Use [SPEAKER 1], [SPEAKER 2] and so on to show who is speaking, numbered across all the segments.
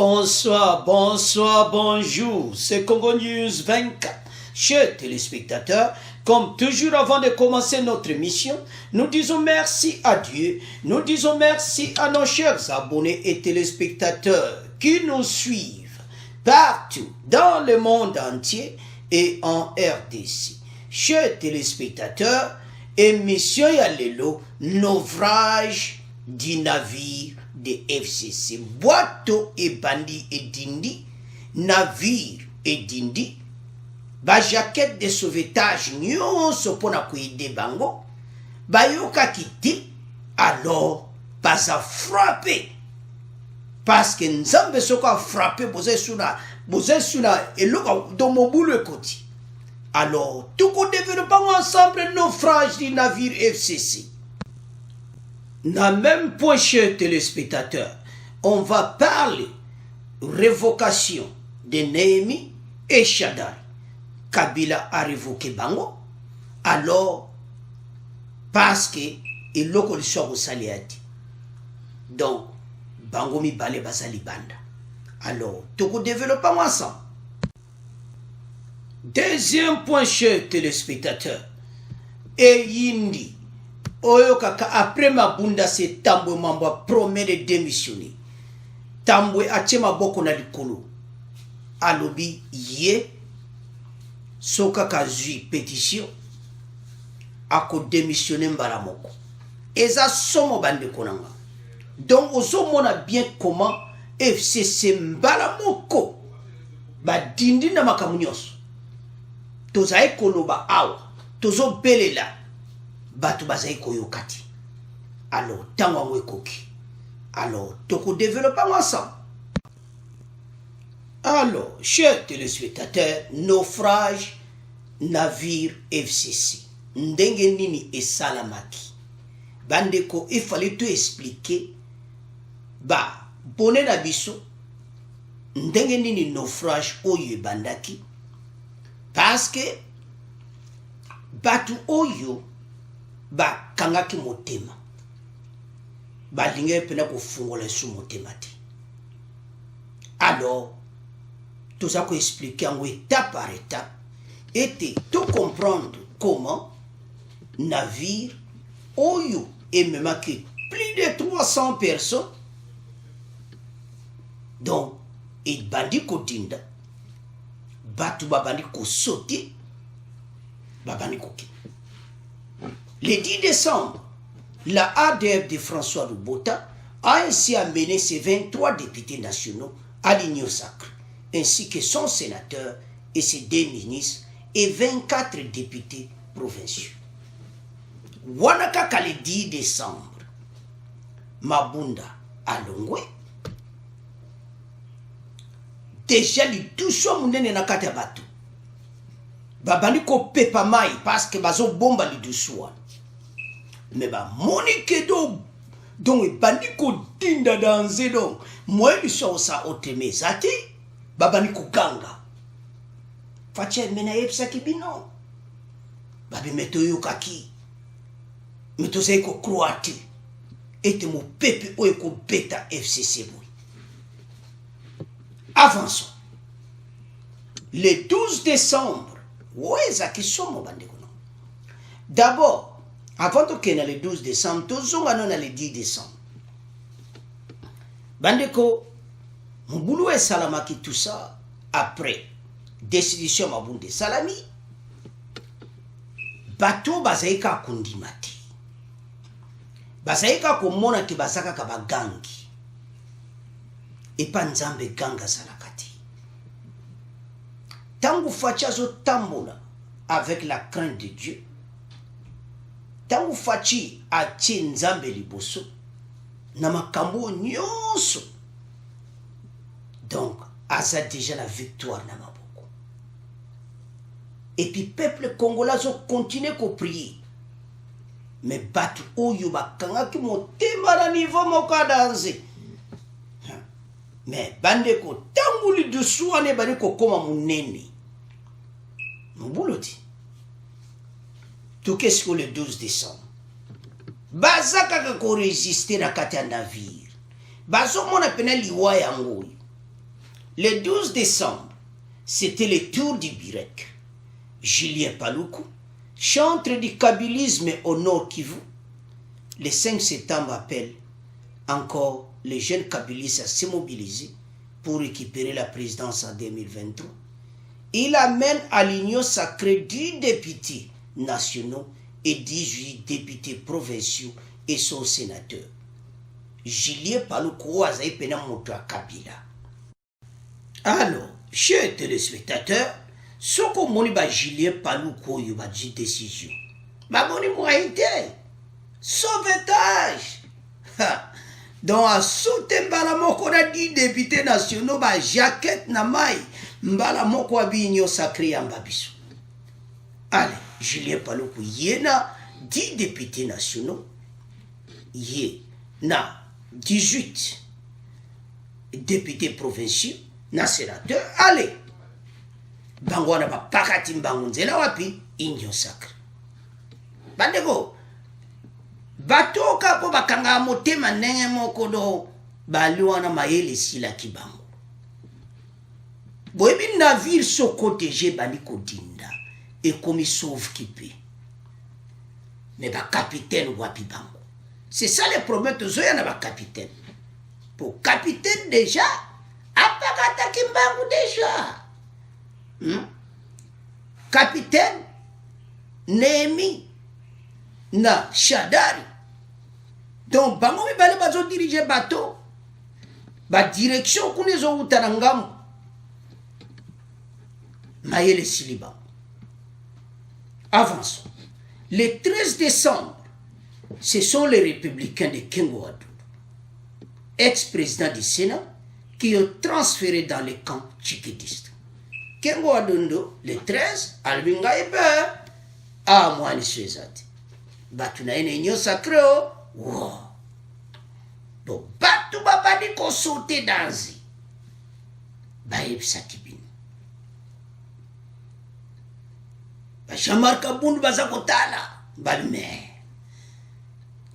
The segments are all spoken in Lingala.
[SPEAKER 1] Bonsoir, bonsoir, bonjour, c'est Congo News 24. Chers téléspectateurs, comme toujours avant de commencer notre émission, nous disons merci à Dieu, nous disons merci à nos chers abonnés et téléspectateurs qui nous suivent partout dans le monde entier et en RDC. Chers téléspectateurs, émission Yalelo, naufrage du navire de FCC. Boato et bandi et dindi, navire et dindi, ba jaquette de sauvetage nyonso pona kuide bango, ba yoka kiti, alors baza frappé. Parce que nzambe soka frappé, boze suna eloka dans mon boulot koti. Alors, tout qu'on développe ensemble le naufrage du navire FCC. N'a même point, chers téléspectateurs, on va parler révocation de Néhémie et Shaddai. Kabila a révoqué Bango, alors, parce que il l'a connu sur Saliati. Donc, Bango mi balé basali banda. Alors, tout qu'on développe ensemble. Deuxième point, chers téléspectateurs, et Yindi. Oyo kaka après ma bunda se tambwe mamba promet de démissionner. Tambwe achema boko na likolo. Alobi ye soka kazui pétition ako démissionner mbala moko. Eza somo bande konanga. Donc ozo mona bien comment FCC mbala moko ba dindi na makamunyoso. Toza ekoloba awa, tozo belela. Batu bazai koyokati. Alors, tango mwekoki. Alors, toko développons ensemble. Alors, chers téléspectateurs, naufrage, navire FCC. Ndenge nini et salamaki. Bandeko, il fallait tout expliquer. Ba, bonne na biso. Ndenge nini naufrage oyo bandaki. Parce que, batu oyo, ba kangaki motema ba linge pena ko fungola su motema te. Alors tout ça qu'on expliquer en étape par étape était tout comprendre comment navire oyo et même que plus de 300 personnes donc et bandi ko dinda batu babandi ko sauter babandi ko ki. Le 10 décembre, la ADF de François Lubota a ainsi amené ses 23 députés nationaux à l'Union sacrée, ainsi que son sénateur et ses 2 ministres et 24 députés provinciaux. Wanakaka le 10 décembre, Mabunda Alongwe, déjà les 12 mounene na kata bato. Babani ko pepa mai parce que bazo bomba li 12 mais ba monique donc bandi ko dinda danser donc moi il so sa oteme zati babani ko ganga fache mena yepsa kibino babi meto yokaki meto sai ko croati et mo pepe o ko beta FCC boy. Avançons. Le 12 décembre ouais ça qui sont mon bandi. D'abord avant de ken le 12 décembre, tous on a le 10 décembre. Bandeko, mon boulot est salamaki tout ça après décision mabunde salami. Bato bazaika kundimati. Bazaika komona ki basaka kabagangi. Et pas nzambe ganga salakati. Tangu fachazo tambola avec la crainte de Dieu. Tangu fachi atie nzambe liboso na makambo nyonso. Donc aza déjà la victoire na maboko. Et puis peuple congolais continue à prier. Mais batu oyo bakangaki motema na niveau moka danse. Mais bandeko tangu li dusuane bani ko koma munene. Mbuloti. Tout qu'est-ce que le 12 décembre? Bazaka ko résister na kati ya navire. Bazo mona pena liwa yango. Le 12 décembre, c'était le tour du Birek. Julien Paluku, chantre du kabylisme au Nord Kivu. Le 5 septembre appelle encore les jeunes kabylistes à se mobiliser pour récupérer la présidence en 2023. Il amène à l'union sacrée 10 députés nationaux et 18 députés provinciaux et son sénateur. Julien Paluku a pena moto Kabila. Alors, chers téléspectateurs, ce que moni ba Julien Paluku yo ba di décision. Ba moni moité. Sauvetage. Donc à sauter mbala moko na 10 députés nationaux ba jaquette na mai mbala moko abinyo sacré en babiso. Allez, Julien Paluku yena 10 députés nationaux. Yé na 18 députés provinciaux na sénateur. Allez. Bango na ba pakati mbangu nzela wapi inyo sacré. Bandeko batoka po bakanga motema ndenge moko do baliwana mayele sila kibango. Boyebi navire so protéger bali kodinda et comme sauve kipe. Mais ba capitaine wapi bango. C'est ça les problèmes tozoya na ba capitaine. Pour capitaine déjà apakata kimbangu déjà. Capitaine Némi na Shadari. Donc bango mi bale bazo diriger bateau. Ba direction kune zo utanangamu. Mayele Siliba. Avançons. Le 13 décembre, ce sont les républicains de Kengo Adou, ex-président du Sénat, qui ont transféré dans le camp tchikédiste. Kengo Adou, le 13, Albinga et Peur, à moi les Suezati. Batuna une union sacrée, wow. Donc, Batou Babadi qu'on sauté dans zi. Baïb Sakibin. Jean-Marc Aboundou Bazakotala, Balmer.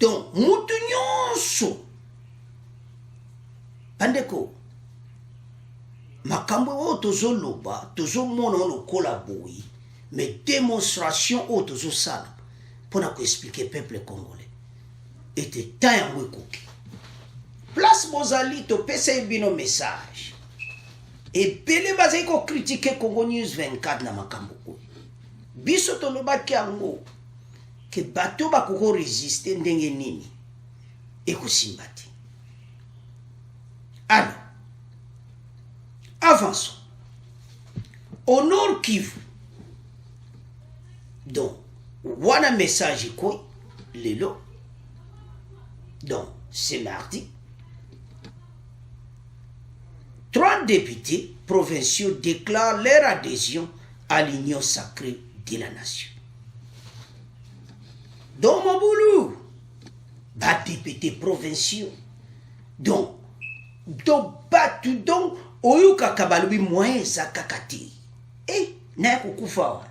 [SPEAKER 1] Donc, Moutounionso. Pandeko. Makambo o tozo loba, tozo mono no kolaboui, mais démonstration o tozo sala, pour nous expliquer peuple congolais. Était temps à mouikoki. Place Mozali, to pese bino message. Et Bele Bazeko critiquer Congo News 24 na makambo. Biso toloba kiango que bateau bakoko résister ndenge nini ekosimbati. Alors, avançons. Au Nord Kivu, donc, wana message quoi, lelo, donc, c'est mardi, 3 députés provinciaux déclarent leur adhésion à l'union sacrée de la nation. Dans mon boulot, bas députés provinciaux, donc batu donc oyuka kabalubi moyen za kakati. Na kukufa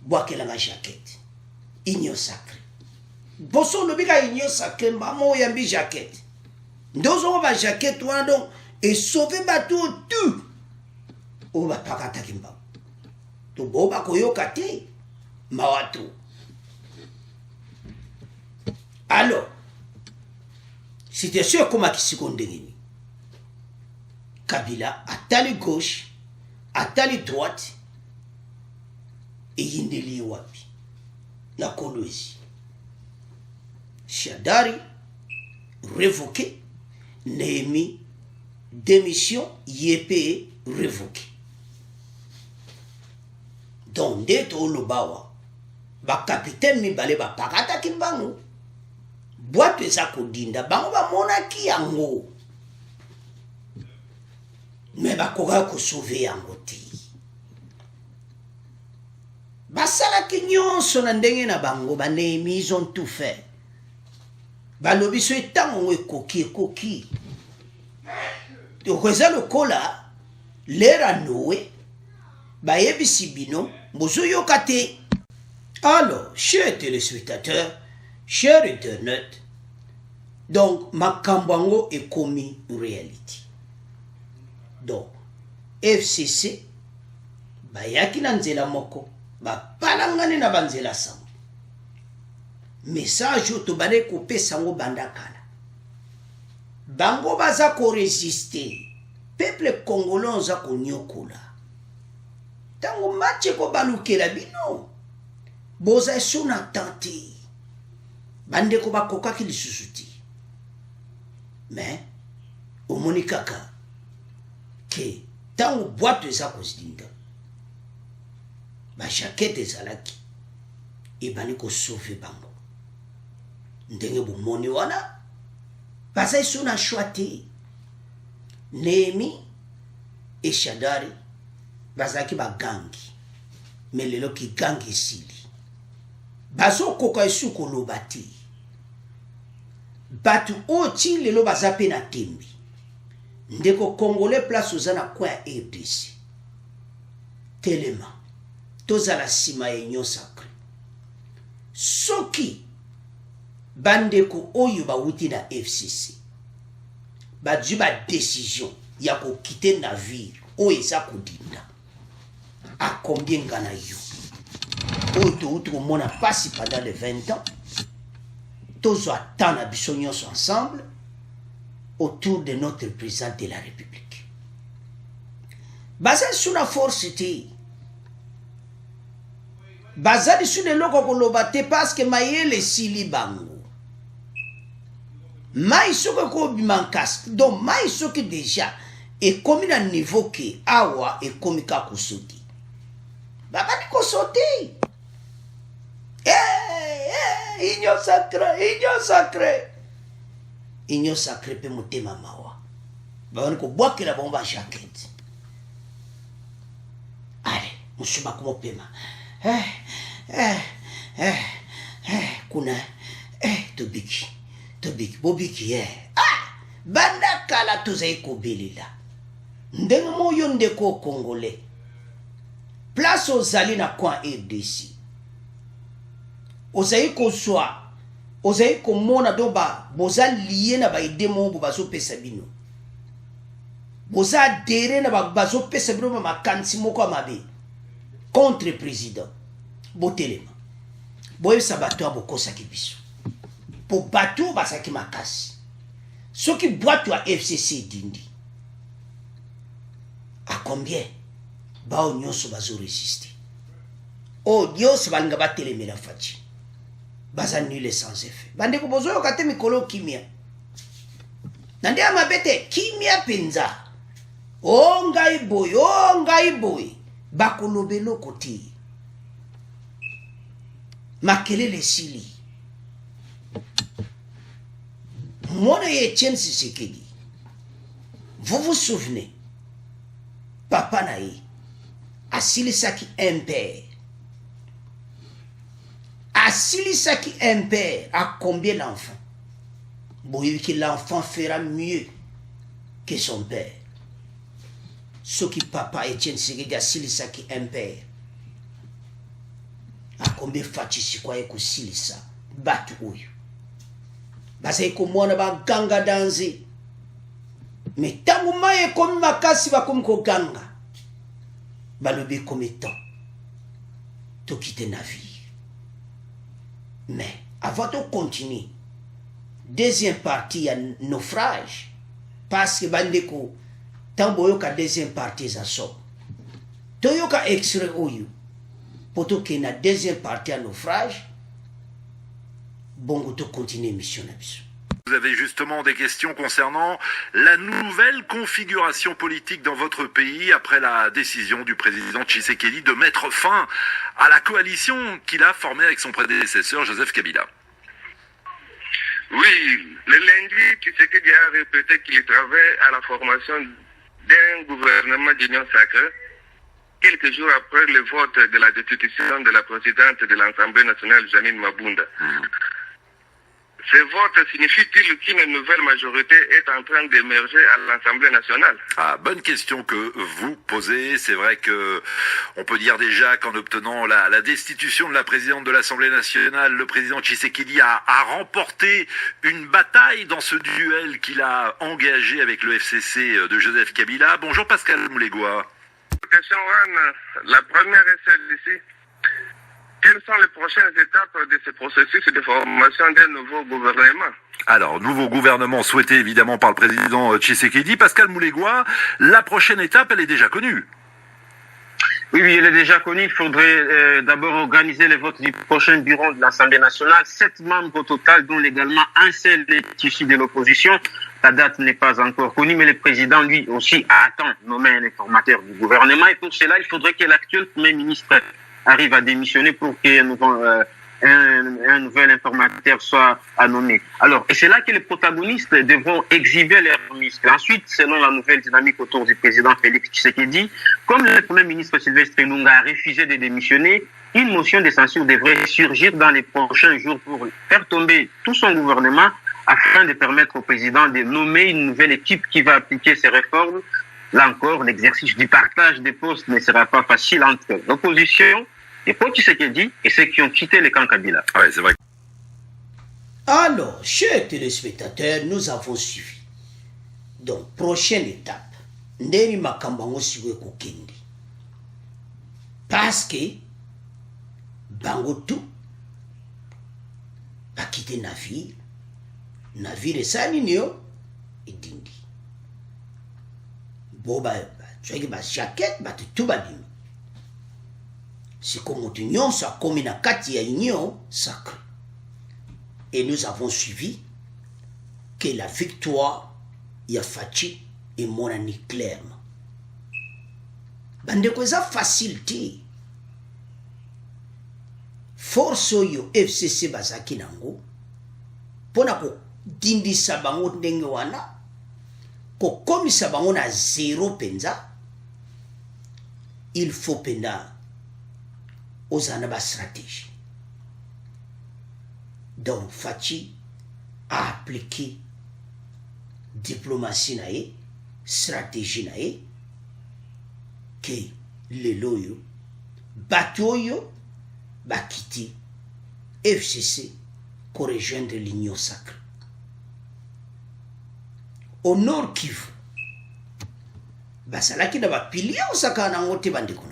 [SPEAKER 1] boakela nga jaquette. Union sacrée. Boso lobika union sacrée mbamo yambi jaquette. Ndozo ba jaquette wana donc et sauver batu tout. O ba pakata kimba. To boba koyoka te mawatu. Alors, c'était sûr comme Akissikondengeni. Kabila atali gauche, atali droite, et yindeli wapi. La Kolwezi. Shadari, révoqué. Némi, démission, yépé, révoqué. Donc, dès to lobawa, ba capitaine mi bale ba pakata kimbangu. Boite eza kodinda bango ba monaki yango. Mais bakoka ko sauver yango te. Basala nyonso na ndenge na bango ba Némi, ils ont tout fait. Balobi so etango ekoki. Donc eza lokola lera Noé ba yebisi bino bozo yokate. Alors, chers téléspectateurs, chers internautes, donc Makambango est commis réalité. donc FCC bayaki na nzela moko bapalangane na banzela sango message oyo tobale kopesa yango banda kala bango baza koresiste peuple congolais oza konyokola ntango match ekobalukela bino boza eso na tante bandeko bakokaki lisusu te mais omoni kaka ke ntango bwato eza kozilinga bashakete ezalaki ebandi kosauve bango ndenge bomoni wana baza eso na shwa te Nehemi e Shadari bazalaki bagangi me lelo kigangi esili bazokoka esu koloba te bato oyo ti lelo baza mpe na tembi ndeko congolais place oza na coin ya RDC telema tozala nsima ya union sacré soki bandeko oyo bawuti na FCC bazwi badécision ya kokite navire oyo eza kodinda akombie nga na yo oyo touti komona pasi pendant les 20 ans tozwa temps na biso nyonso ensemble autour de notre président de la République baza lisu na force te baza lisu leloko koloba te parce que mayele esili bango mai soki ekobima nkasi donc mai soki déjà ekomi na niveau ke awa ekomi ka kosote babandi kosote union sacré union sacré mpe motema mawa babandi kobwakela bango bajakete ale mosusu bakomopema kuna tobiki bobiki banda kala tozali kobelela ndenge moyo ndeko congolais place ozali na coin RDC ozali kozwa ozali komona do boza liye na baide mobo bazopesa bino boza adere na bazopesa bino makanisi moko ya mabe contre président botelema boyebisa bato ya bokosaki biso po bato basaki makasi soki bwato ya FCC dindi a combien bao nyonso bazoresiste oyo nyonso balinga batelemela faci baza nule sans effet bandeko bozoyoka te mikolo kimia na nde ya mabe te kimia mpenza o ngai boye bakoloba eloko te makelele esili mwana ye Etienne Tshisekedi vous vous souvenez papa na ye asilisaki impère à combien l'enfant boyebi que l'enfant fera mieux que son père soki papa Etienne Tshisekedi asilisaki impère à combien fatisi kwa ye kosilisa bato oyo bazali komona baganga danze me ntango mai ekomi makasi bakomi koganga balobi ekomi temps tokite navire mais avant de continuer deuxième partie ya naufrage parce que bandeko ntango boyoka deuxième partie eza so toyoka extrait oyo po tokende na deuxième partie ya naufrage bongo to continuer mission na biso.
[SPEAKER 2] Vous avez justement des questions concernant la nouvelle configuration politique dans votre pays après la décision du président Tshisekedi de mettre fin à la coalition qu'il a formée avec son prédécesseur Joseph Kabila.
[SPEAKER 3] Oui, le lundi, Tshisekedi a répété qu'il travaille à la formation d'un gouvernement d'union sacrée quelques jours après le vote de la destitution de la présidente de l'Assemblée nationale, Janine Mabunda. Ce vote signifie-t-il qu'une nouvelle majorité est en train d'émerger à l'Assemblée nationale?
[SPEAKER 2] Ah, bonne question que vous posez. C'est vrai que on peut dire déjà qu'en obtenant la destitution de la présidente de l'Assemblée nationale, le président Tshisekedi a remporté une bataille dans ce duel qu'il a engagé avec le FCC de Joseph Kabila. Bonjour Pascal Moulégois.
[SPEAKER 3] Question 1, la première est celle-ci. Quelles sont les prochaines étapes de ce processus de formation d'un nouveau gouvernement?
[SPEAKER 2] Alors, nouveau gouvernement souhaité évidemment par le président Tshisekedi. Pascal Moulégois, la prochaine étape, elle est déjà connue.
[SPEAKER 4] Oui, elle est déjà connue. Il faudrait d'abord organiser les votes du prochain bureau de l'Assemblée nationale. 7 membres au total, dont légalement un seul est issu de l'opposition. La date n'est pas encore connue, mais le président, lui aussi, attend de nommer un informateur du gouvernement. Et pour cela, il faudrait que l'actuel Premier ministre arrive à démissionner pour qu'un nouvel informateur soit nommé. Alors, et c'est là que les protagonistes devront exhiber leurs muscles. Ensuite, selon la nouvelle dynamique autour du président Félix Tshisekedi, comme le Premier ministre Sylvestre Ilunga a refusé de démissionner, une motion de censure devrait surgir dans les prochains jours pour faire tomber tout son gouvernement afin de permettre au président de nommer une nouvelle équipe qui va appliquer ces réformes. Là encore, l'exercice du partage des postes ne sera pas facile entre l'opposition et Paul Tshisekedi et ceux qui ont quitté le camp Kabila.
[SPEAKER 2] Ouais, c'est vrai.
[SPEAKER 1] Alors, chers téléspectateurs, nous avons suivi. Donc, prochaine étape. Ndeni makambango siwe kukendi. Parce que, bango tout, ba quitter navire. Navire esani niyo, idindi. Boba, tu as ba jaquette, ba tout ba dimi. C'est comme union, ça comme une kati ya union sacrée. Et nous avons suivi que la victoire ya Fachi est monani clairement. Bande kweza facilité. Force yo FCC bazaki nango. Pona ko dindisa bango ndenge wana. Ko komisa bango na zéro penza. Il faut penda aux anaba stratégie. Donc Fachi a appliqué diplomatie nae, stratégie nae, que les loyaux, batoyo, bakiti, FCC, pour rejoindre l'union sacrée. Au nord Kivu, basalaki na ba pilier osaka na ngote bandeko.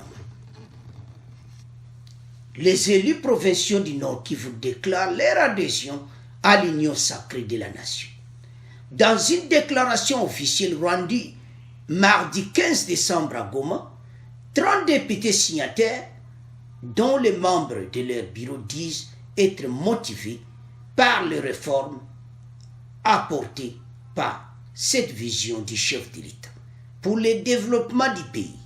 [SPEAKER 1] Les élus provinciaux du Nord Kivu déclarent leur adhésion à l'union sacrée de la nation. Dans une déclaration officielle rendue mardi 15 décembre à Goma, 30 députés signataires, dont les membres de leur bureau disent être motivés par les réformes apportées par cette vision du chef de l'État pour le développement du pays.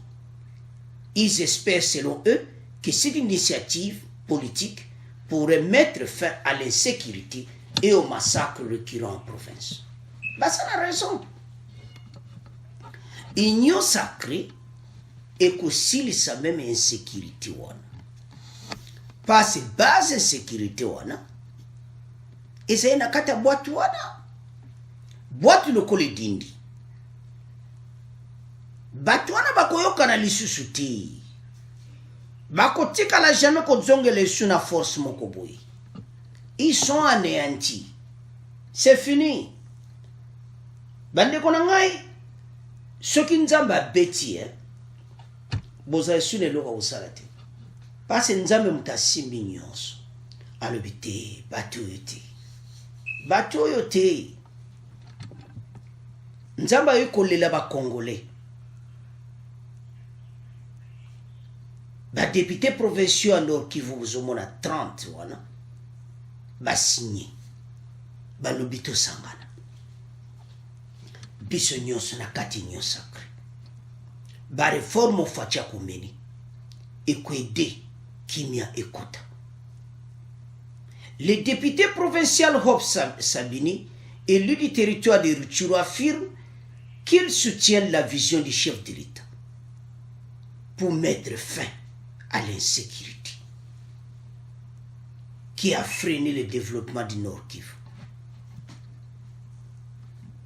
[SPEAKER 1] Ils espèrent, selon eux, que cette initiative politique pourrait mettre fin à l'insécurité et au massacre récurrent en province. Bah, ça a raison. Union sacrée est aussi sa même insécurité. Pas ces bases insécurité. Et c'est une carte boîte. Boîte le collet d'Indi. Batouana bakoyoka na lisusu te. Bakotika la jamais kozongele sur na force mokoboy. Ils sont anéantis. C'est fini. Bande konangai ceux qui nzamba beti boza sur le loka usalate. Parce nzambe mutasimbi nyonso. Alobite batoyote. Batoyote. Nzamba yokolela ba congolais. Ba député provinciaux en Nord Kivu bozomona 30 wana ba signé ba lobito sangana biso nyonso na kati nyo sacré ba réforme facha komeni ekwede kimia écoute. Les députés provinciaux Hope Sabini, élus du territoire de Rutshuru, affirment qu'ils soutiennent la vision du chef de l'État pour mettre fin à l'insécurité qui a freiné le développement du Nord Kivu.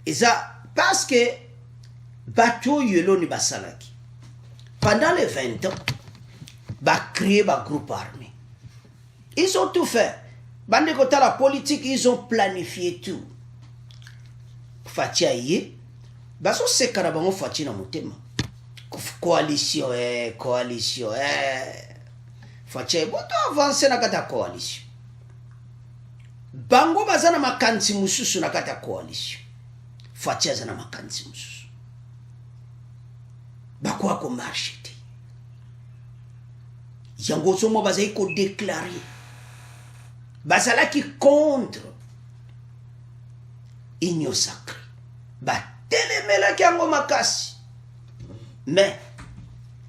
[SPEAKER 1] Et ça, parce que bateau yelo ni basalaki. Pendant les 20 ans, ba créé ba groupe armé. Ils ont tout fait. Bande côté la politique, ils ont planifié tout. Fatia yé, baso se karabango fatia na motema. Coalition coalition fatia boto avancer na kata coalition. Bango bazana makansi mususu na kata coalition. Fatia zana makansi mususu. Bakwa ko marché te. Yango somo bazai ko déclarer. Bazala qui contre Union sacrée. Ba telemela ki yango makasi. Mais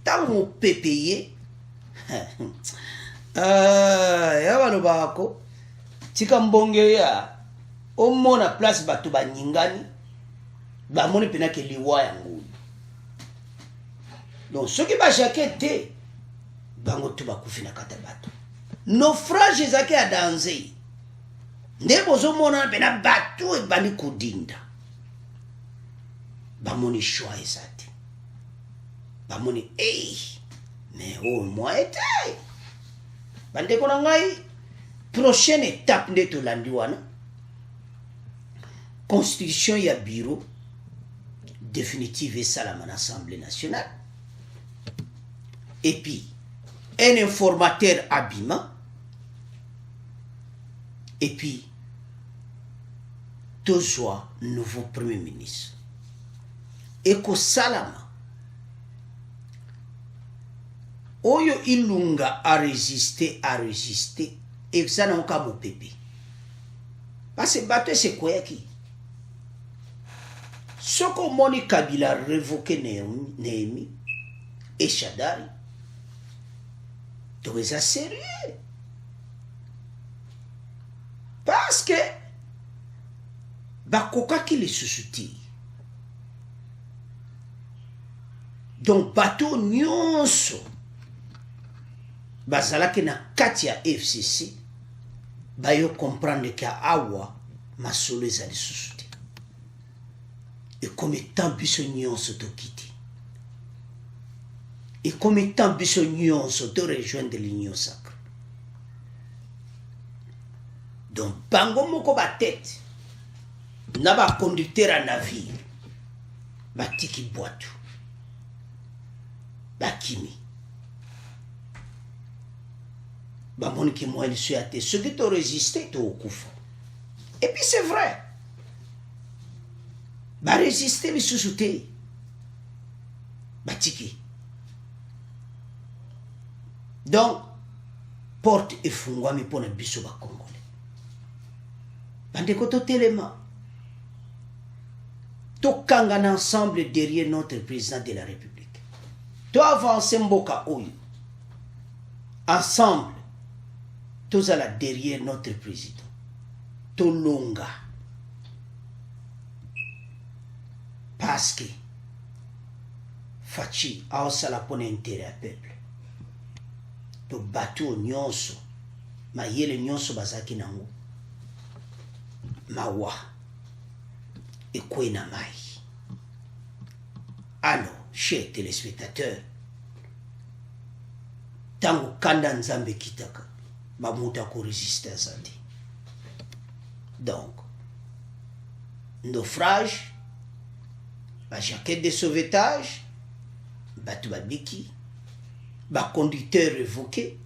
[SPEAKER 1] tant on peut payer ya baloba ko tika mbonge ya omona place bato banyingani ba moni pena ke liwa yango. Donc ceux qui ba jaquette bango to bakufina kata bato. Naufrage ezaki ya danger. Nde bozo mona pena bato e bani kudinda. Ba moni choix ezati. Bamoni mais au moins été bande ko ngai prochaine étape de to landiwana constitution ya bureau définitive et ça la l'Assemblée nationale et puis un informateur habillement et puis toujours nouveau premier ministre et ko salama Oyo ilunga a résister, et ça n'a pas mon pépé. Parce que bateau c'est quoi qui? Ce que Moni Kabila révoqué Néhémie et Shadari, donc c'est sérieux. Parce que Bakoka qui les suscite. Donc bateau nyonso. Bazalaki na kati ya FCC bayo comprendre que awa masolo ezali susu te et comme étant biso nyonso tokiti et comme étant biso nyonso to rejoindre l'union sacrée. Donc bango moko ba tête na ba conducteur à navire batiki boitou bakimi Bamoni qui moi il suit à te ceux qui t'ont résisté t'ont au coup. Et puis c'est vrai. Bah résister les sous-soutés. Bah tiki. Donc porte et fungwa mi pona biso ba congolais. Bande koto telema. To kangana ensemble derrière notre président de la République. To avancer mboka oyo. Ensemble tous à la derrière notre président. Tolonga. Parce que Fachi a aussi la pone intérêt à peuple. To bateau nyonso. Ma yele nyonso bazaki nango. Mawa. Et kwe na mai. Alors, chers téléspectateurs, tango kanda nzambe kitaka. Bamuta ko résistance anti. Donc, naufrage, ba jaquette de sauvetage, batu babiki, ba conducteur révoqué,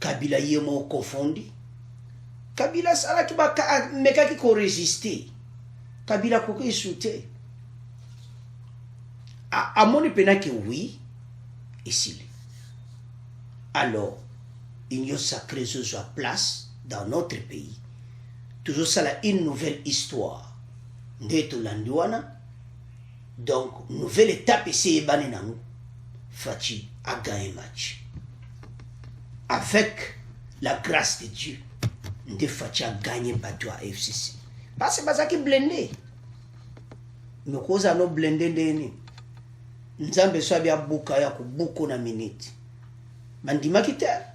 [SPEAKER 1] Kabila yemo confondi, Kabila sala ki ba meka ki ko résister, Kabila ko ke souté. A moni pena que oui, ici. Alors, Union sacrée soit place dans notre pays. Toujours ça là une nouvelle histoire. Ndeto landiwana. Donc, nouvelle étape ici ebane nangu. Fachi a gagné match. Avec la grâce de Dieu, Nde Fachi a gagné bateau à FCC. Parce que bazaki blindé. Mais cause no blindé ndeni. Nzambe swabi abuka ya kubuko na minute. Mandima kita.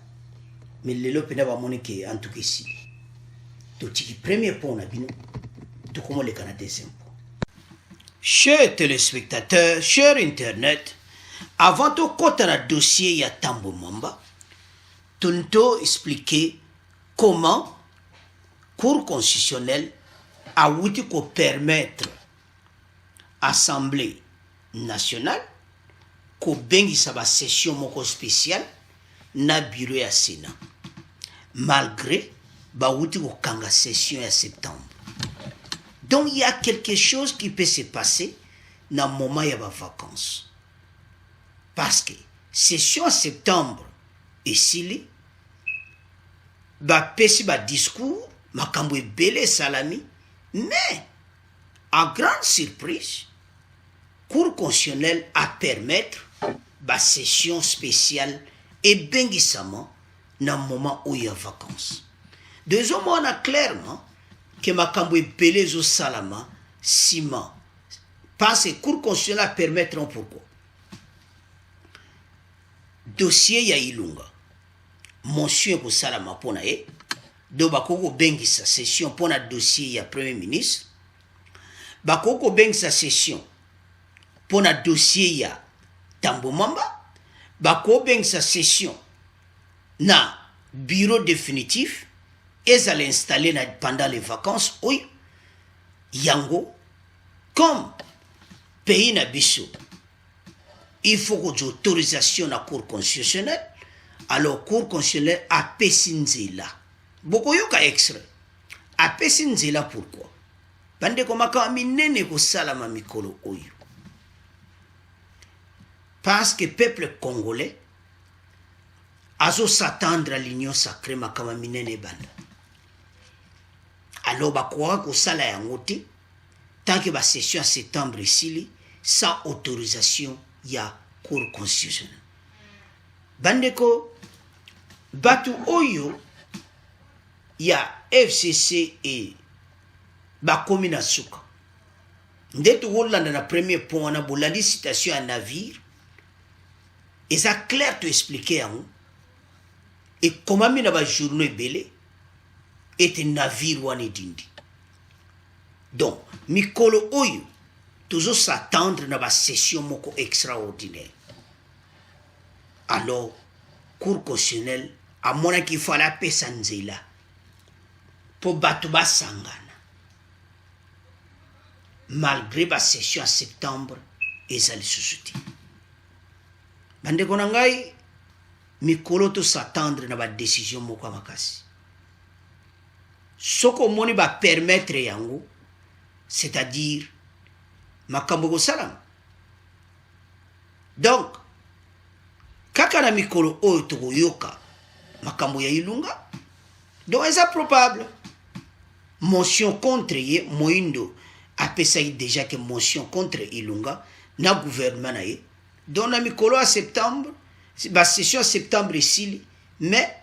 [SPEAKER 1] Mais lelo pena ba monike en tout cas ici. To tiki premier point na bino. To komo le Canada simple. Chers téléspectateurs, chers Internet, avant de côté le dossier ya Tambo Mamba, Tonto expliquer comment Cour constitutionnelle a voulu permettre Assemblée nationale ko bengi sa session moko spéciale na bureau ya Sénat malgré ba wuti ko kanga session ya septembre. Donc il y a quelque chose qui peut se passer dans le moment ya ba vacances. Parce que session en septembre et sili ba pesi ba discours makambo ebele salami, mais à grande surprise Cour constitutionnelle a permettre la session spéciale et bengisama dans le moment où il y a vacances. Deuxièmement, on a clairement que makambo ebele zo salama sima parce que Cour constitutionnelle a permettre pourquoi. Dossier ya Ilunga. Monsieur ko salama pona e do bakoko bengisa session pona dossier ya premier ministre. Bakoko bengisa session pour un dossier ya Tambo Mamba, bako beng sa session na bureau définitif et ça l'installer pendant les vacances. Oui, yango comme pays na biso, il faut que autorisation na Cour constitutionnelle. Alors Cour constitutionnelle a pesinzela. Boko yoka extrait. A pesinzela pourquoi? Bande ko maka minene ko salama mikolo oyo. Parce que le peuple congolais a s'attendre à l'union sacrée makama minene banda. Alors ba croire que ça la yangote tant que la session en septembre ici sans autorisation il y a Cour constitutionnelle. Bandeko batu oyo il y a FCC et ba commune suka. Ndeto Hollande na premier point na bolandi citation à navire. Et ça clair te expliquer en et comment mina ba journée belé est un navire wani dindi. Donc mikolo oyo toujours s'attendre na ba session moko extraordinaire. Alors Cour constitutionnelle à mon qu'il faut la paix sanzela pour batuba sangana. Malgré la session en septembre et ça les sous-souti. Bande konangai mikolo to s'attendre na ba décision moko makasi. Soko moni ba permettre yango, c'est-à-dire makambo ko salam. Donc kaka na mikolo oyo to yoka makambo ya Ilunga. Donc c'est probable. Motion contre ye Moindo a pesé déjà que motion contre Ilunga na gouvernement na ye. Donc, la mikolo à septembre, la session à septembre ici, mais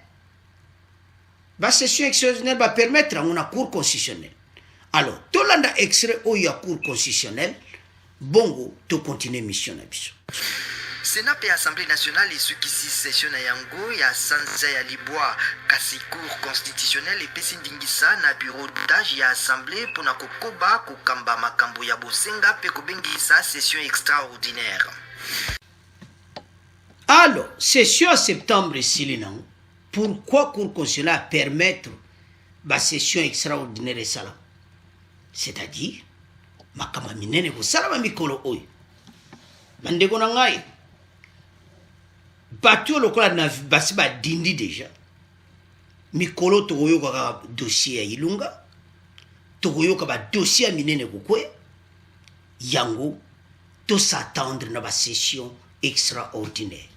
[SPEAKER 1] la session exceptionnelle va permettre à une Cour constitutionnelle. Alors, tout le monde extrait où il y a Cour constitutionnelle, bongo, tout continue mission.
[SPEAKER 5] Sénat et Assemblée nationale et ceux qui s'y session à Yango, il y a Sanza ya Liboa, kasi Cour constitutionnelle et Pesindingisa na bureau d'âge et Assemblée pour na kokoba, kokamba makambo ya bosenga, pe kobengisa session extraordinaire.
[SPEAKER 1] Alors, session en septembre ici, pourquoi Cour constitutionnelle permettre la session extraordinaire et ça? C'est-à-dire, makama minene ko salama mikolo oy. Bande ko nangai. Batu lokola na basiba dindi déjà. Mikolo to yoka ka dossier ya Ilunga. To yoka ba dossier minene ko kwe. Yango to s'attendre na ba session extraordinaire.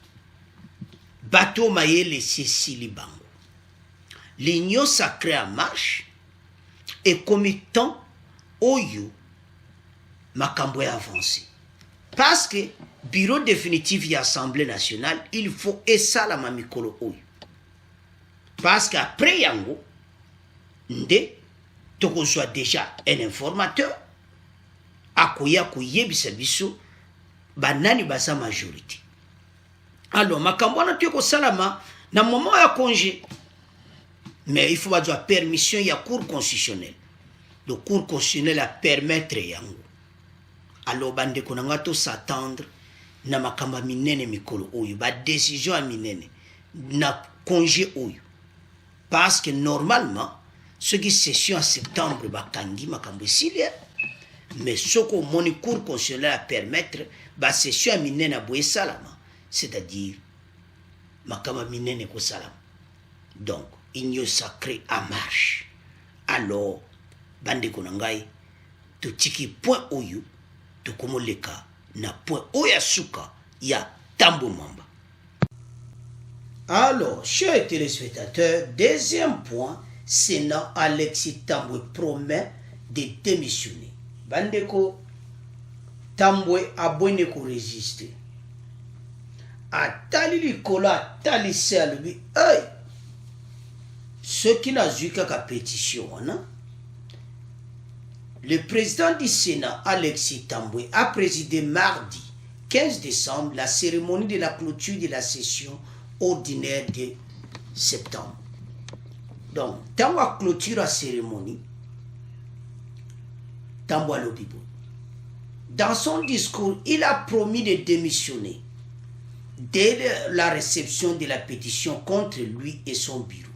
[SPEAKER 1] Bateau Mayele Cécile Bango. L'union sacrée en marche et commettant Oyo Makambo avancé. Parce que bureau définitif de l'Assemblée nationale, il faut essa la mamikolo Oyo. Parce qu'après Yango, Nde, toko soit déjà un informateur, akoya koye bisabiso, banani basa majorité. Alors, makambo na tuko salama na moment ya congé. Mais il faut avoir permission ya Cour constitutionnelle. Le Cour constitutionnelle a permettre yango. alors bandeko na nga s'attendre na makamba minene mikolo oyo ba décision a minene na congé oyo parce que normalement ce qui session en septembre bakangi makambo esili mais ce qu'on moni cour constitutionnel à permettre ba session a minene a boye salama c'est-à-dire makamba minene ko salama donc union sacrée en marche alors bandeko na ngai totiki point oyo tokomoleka na point oya suka ya Tambo Mwamba. Alors, chers téléspectateurs, deuxième point, Sénat Alexis Tambwe promet de démissionner. Bandeko Tambwe abonne ko résister. Atali likola atali lui, hey! Ce qui n'a eu qu'à pétition, hein? Le président du Sénat, Alexis Tambwe, a présidé mardi 15 décembre la cérémonie de la clôture de la session ordinaire de septembre. Donc, dans la clôture de la cérémonie, Tambwe Lobibo, dans son discours, il a promis de démissionner dès la réception de la pétition contre lui et son bureau.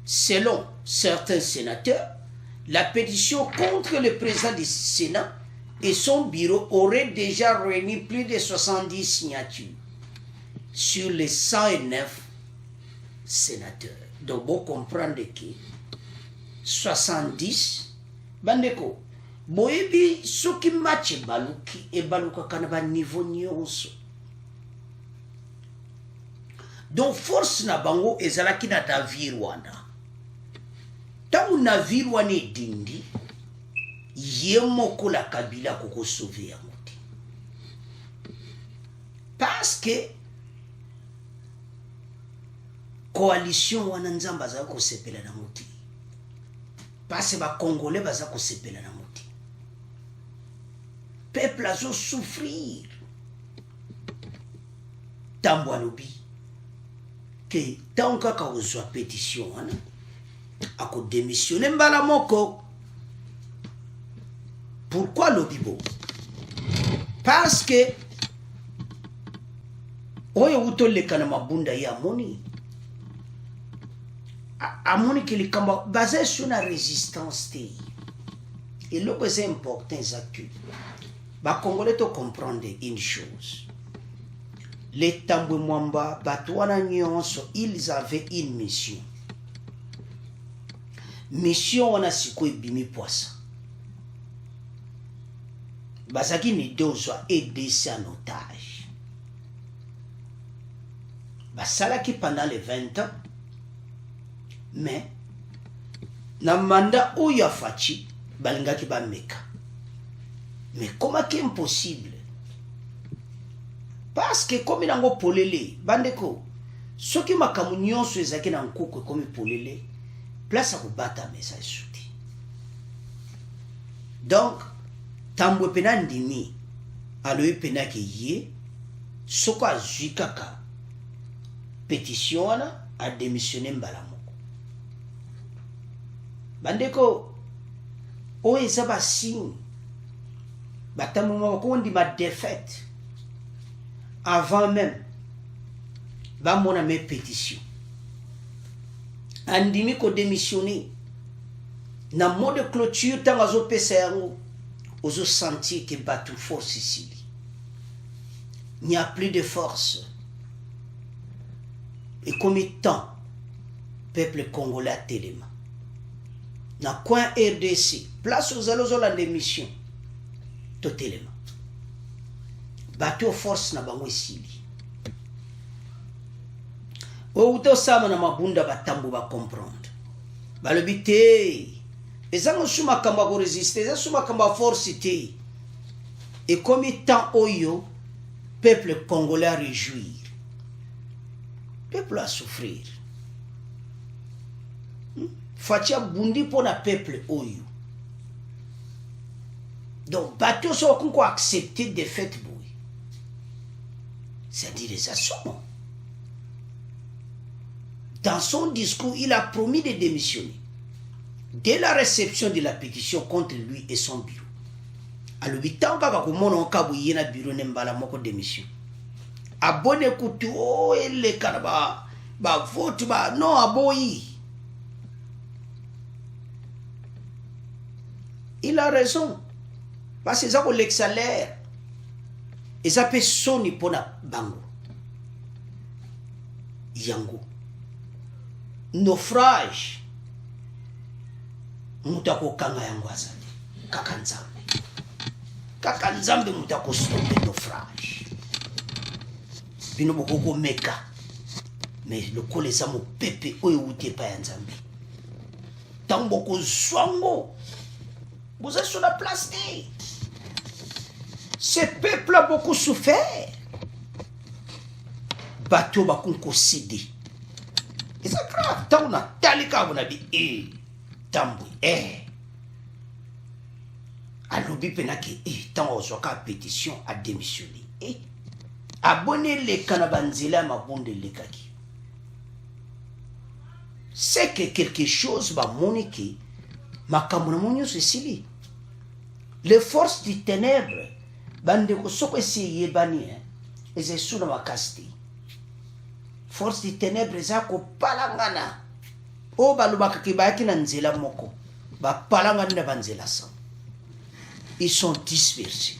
[SPEAKER 1] Selon certains sénateurs, la pétition contre le président du Sénat et son bureau aurait déjà réuni plus de 70 signatures sur les 109 sénateurs. Donc, vous comprenez que 70, bandeko, boyebi soki match baluki et baluka kanaba niveau nyonso. Donc, force na bango ezalaki na navire wana. Tangu navire wana edindi, ye moko la Kabila koko sauve yango te. Parce que coalition wana nzamba baza ko sepela na muti. Parce que ba Congolais baza ko sepela na muti. Peuple azo souffrir. Tambo alobi que tant kaka ozwa pétition wana ako démissionner mbala moko. Pourquoi Lobibo? Parce que oyo utoleka na mabunda ya amoni. Amoni que les kamba basé sur la résistance té. Et le que c'est important exact. Ba Congolais to comprendre une chose. Les Tambwe Mwamba batwana nyonso ils avaient une mission. Mission wana siko ebimi poisson. Bazaki ni dozwa aider en otage. Basalaki pendant les 20 ans. Mais, na mandat oya fachi, balingaki ba meka. Mais comment c'est impossible? Parce que comme il a polele, bandeko, ce qui m'a camunion sur les acquis dans le comme polele, place à battre message souti. Donc, Tambwe pena ndimi, aloe pena ke yé, soko a zikaka, pétition a démissionné mbalamoko. Bandeko, o ezaba signe, batamou moko on dit ma défaite. Avant même, va mon ami pétition. Andimi ko démissionné. Na mot de clôture, tant azo peseango, ozo sentir que batu force ici. Il n'y a plus de force. Et comme temps, peuple congolais a téléma. Na coin RDC, place aux allos la démission. To téléma. Batu force na bango esili. O uto sama na mabunda batambo ba comprendre. Balobi te. Ezango suma kamba ko résister, ezango suma kamba force te. Et comme temps oyo, peuple congolais a réjouir. Peuple a souffrir. Fatia bundi pour la peuple oyo. Donc batu so konko accepter défaite boy. C'est-à-dire les assommes. Dans son discours, il a promis de démissionner dès la réception de la pétition contre lui et son bureau. alobi ntango kaka komona okabu ye na bureau ne mbala moko démission abone kutu o eleka na ba vote ba non aboyi. Il a raison parce que ça ko lek salaire et ça peut soni pona bango yango naufrage mutako kanga yango azali kaka nzambe mutako stopper naufrage bino bokoko meka mais le kolesa mo pepe oyo utie pa ya nzambe tango ko zwango vous êtes sur la place. Ce peuple a beaucoup souffert. Bateau va qu'on cédé. Et ça grave. Tant on a talika, on a dit, tamboui, alors, penaki, tant on a pétition à démissionner. Abonnez les canabanzela, ma bonde les kaki. C'est que quelque chose va moniquer. Makamunamunyo Cécilie. Les forces du ténèbre, bande ko soko esi yebani, et c'est sous ma caste. Forces du ténèbre, ça ko palangana. O balubaka kibaki na nzela moko. Ba palangana na banzela sang. Ils sont dispersés.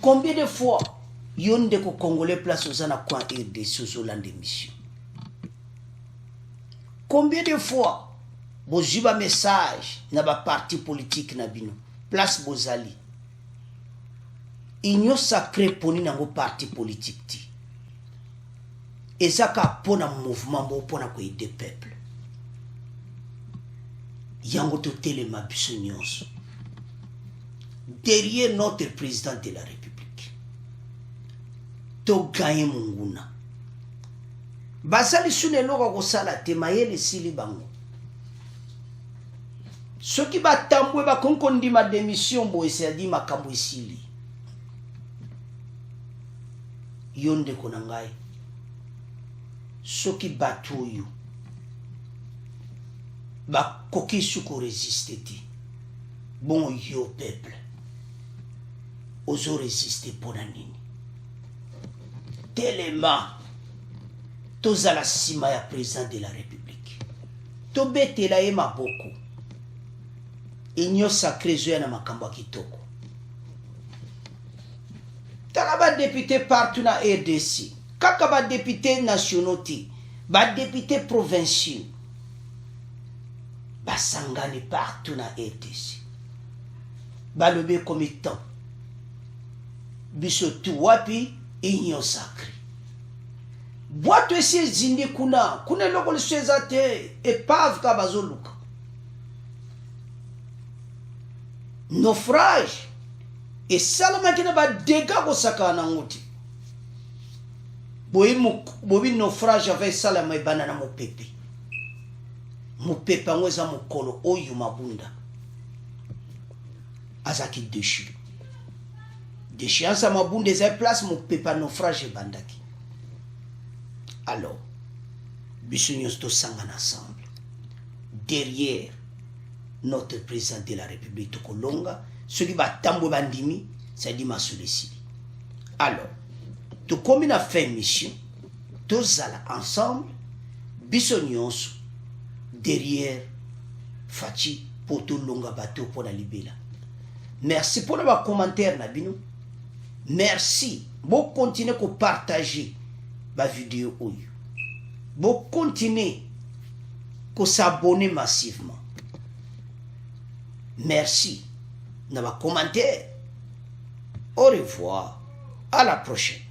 [SPEAKER 1] Combien de fois yonde ko congolais place aux anakwa RD sous la démission? Combien de fois boziba message na ba parti politique na bino place bozali inyo sacré poni nango parti politique ti ezaka pona mouvement bo pona ko aider peuple yango to telema biso nyonso derrière notre président de la République to gagner munguna basali sune loko ko sala te mayele sili bango. Ce qui va tamboué va konkondi ma démission bo ese adi makambo esili. Yonde konangai. Ce qui bateau yo. Ba koki suko résister ti. Bon yo peuple. Ozo résister pour nini. Tellement. Toza la sima ya président de la République. Tobete la ema boko. Inyo sacré zoya na makambo kitoko. Tala ba député partout na RDC. Kaka ba député nationaux ti. Ba député provinciaux. Ba sangani partout na RDC. Ba lobe komitan. Biso tu wapi inyo sacré. Boito esi zindi kuna. Kuna loko liswezate. Epave kabazoluka. Naufrage et salama kina ba dega ko sakana ngoti bobi naufrage avec salama banana mo pepe ngweza mukolo oyu mabunda azaki déchu ansa mabunda za place mo pepe naufrage bandaki. Alors bisunios to sangana ensemble derrière notre président de la République de Kolonga, ce qui va tambo bandimi, c'est dit ma souleci. Alors, tout comme il a fait mission, tous allons ensemble, bisognos derrière Fachi pour tout longa bateau pour la libéla. Merci pour vos commentaires, Nabino. Merci. Vous continuez à partager ma vidéo. Vous continuez à s'abonner massivement. Merci. Dans vos commentaires. Au revoir. À la prochaine.